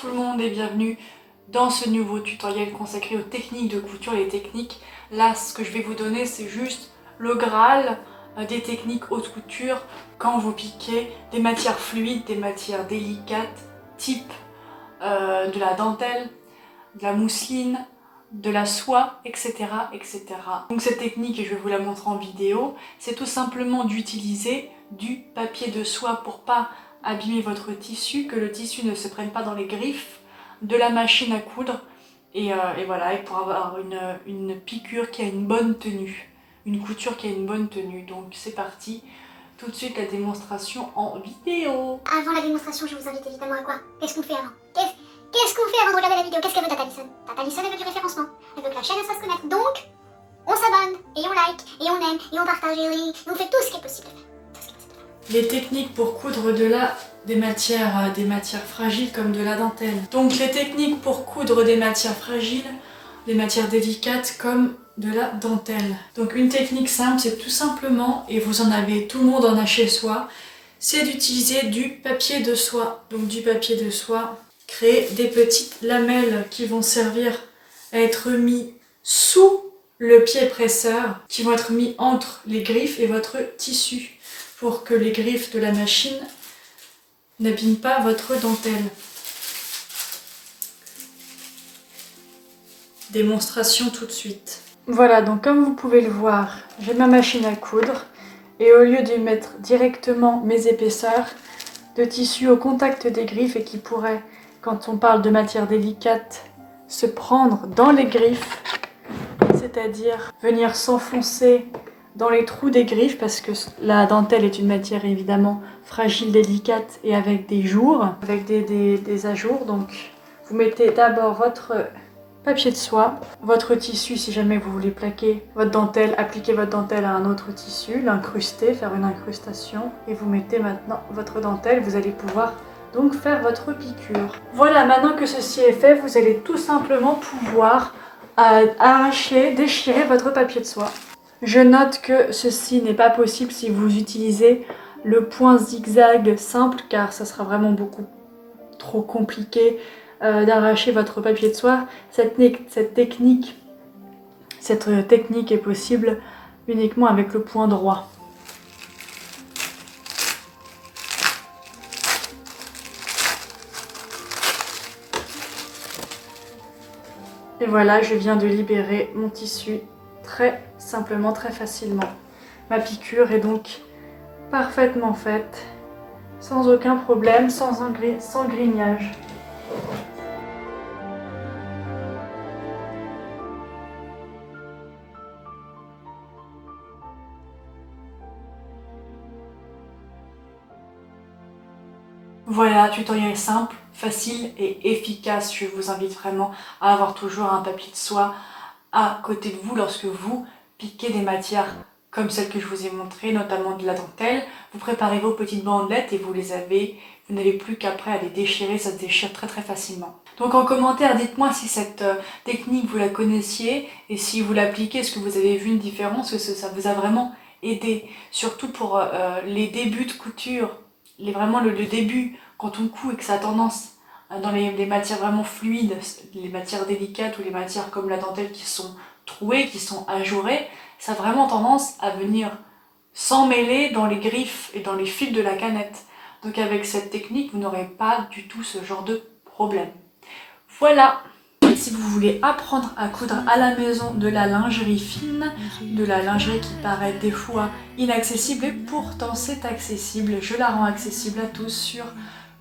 tout le monde et bienvenue dans ce nouveau tutoriel consacré aux techniques de couture. Les techniques, là ce que je vais vous donner c'est juste le Graal des techniques haute couture quand vous piquez des matières fluides, des matières délicates, type de la dentelle, de la mousseline, de la soie, etc., etc. Donc cette technique, et je vais vous la montrer en vidéo, c'est tout simplement d'utiliser du papier de soie pour pas abîmer votre tissu, que le tissu ne se prenne pas dans les griffes de la machine à coudre, et voilà, et pour avoir une piqûre qui a une bonne tenue, une couture qui a une bonne tenue. Donc c'est parti, tout de suite la démonstration en vidéo. Avant la démonstration, je vous invite évidemment à quoi? Qu'est-ce qu'on fait avant? Qu'est-ce qu'on fait avant de regarder la vidéo? Qu'est-ce qu'elle veut Tata Lison? Tata Lison, elle veut du référencement, elle veut que la chaîne elle se fasse connaître, donc on s'abonne, et on like, et on aime, et on partage, et on fait tout ce qui est possible de faire. Les techniques pour coudre des matières fragiles comme de la dentelle. Donc les techniques pour coudre des matières fragiles, des matières délicates comme de la dentelle. Donc une technique simple, c'est tout simplement, et vous en avez, tout le monde en a chez soi, c'est d'utiliser du papier de soie. Donc du papier de soie, créer des petites lamelles qui vont servir à être mis sous le pied presseur, qui vont être mis entre les griffes et votre tissu, pour que les griffes de la machine n'abîment pas votre dentelle. Démonstration tout de suite. Voilà, donc comme vous pouvez le voir, j'ai ma machine à coudre et au lieu de mettre directement mes épaisseurs de tissu au contact des griffes et qui pourraient, quand on parle de matière délicate, se prendre dans les griffes, c'est-à-dire venir s'enfoncer dans les trous des griffes, parce que la dentelle est une matière évidemment fragile, délicate et avec des jours, avec des ajours. Donc vous mettez d'abord votre papier de soie, votre tissu si jamais vous voulez plaquer votre dentelle, appliquer votre dentelle à un autre tissu, l'incruster, faire une incrustation, et vous mettez maintenant votre dentelle. Vous allez pouvoir donc faire votre piqûre. Voilà, maintenant que ceci est fait, vous allez tout simplement pouvoir arracher, déchirer votre papier de soie. Je note que ceci n'est pas possible si vous utilisez le point zigzag simple, car ça sera vraiment beaucoup trop compliqué d'arracher votre papier de soie. Cette technique est possible uniquement avec le point droit. Et voilà, je viens de libérer mon tissu très simplement, très facilement. Ma piqûre est donc parfaitement faite, sans aucun problème, sans grignage. Voilà, tutoriel simple, facile et efficace. Je vous invite vraiment à avoir toujours un papier de soie à côté de vous lorsque vous piquez des matières comme celle que je vous ai montré, notamment de la dentelle. Vous préparez vos petites bandelettes et vous n'avez plus qu'après à les déchirer, ça se déchire très très facilement. Donc en commentaire, dites-moi si cette technique vous la connaissiez et si vous l'appliquez, est-ce que vous avez vu une différence, est-ce que ça vous a vraiment aidé, surtout pour les débuts de couture, vraiment le début, quand on coud et que ça a tendance dans les matières vraiment fluides, les matières délicates ou les matières comme la dentelle qui sont trouées, qui sont ajourées, ça a vraiment tendance à venir s'emmêler dans les griffes et dans les fils de la canette. Donc avec cette technique, vous n'aurez pas du tout ce genre de problème. Voilà! Si vous voulez apprendre à coudre à la maison de la lingerie fine, de la lingerie qui paraît des fois inaccessible et pourtant c'est accessible, je la rends accessible à tous sur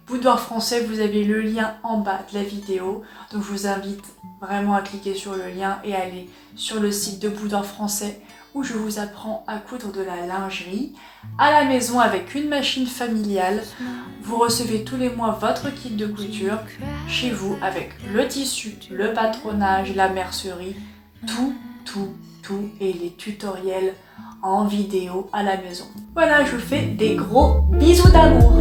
Boudoir Français. Vous avez le lien en bas de la vidéo, donc je vous invite vraiment à cliquer sur le lien et aller sur le site de Boudoir Français où je vous apprends à coudre de la lingerie à la maison avec une machine familiale. Vous recevez tous les mois votre kit de couture chez vous avec le tissu, le patronage, la mercerie, tout et les tutoriels en vidéo à la maison. Voilà, je vous fais des gros bisous d'amour.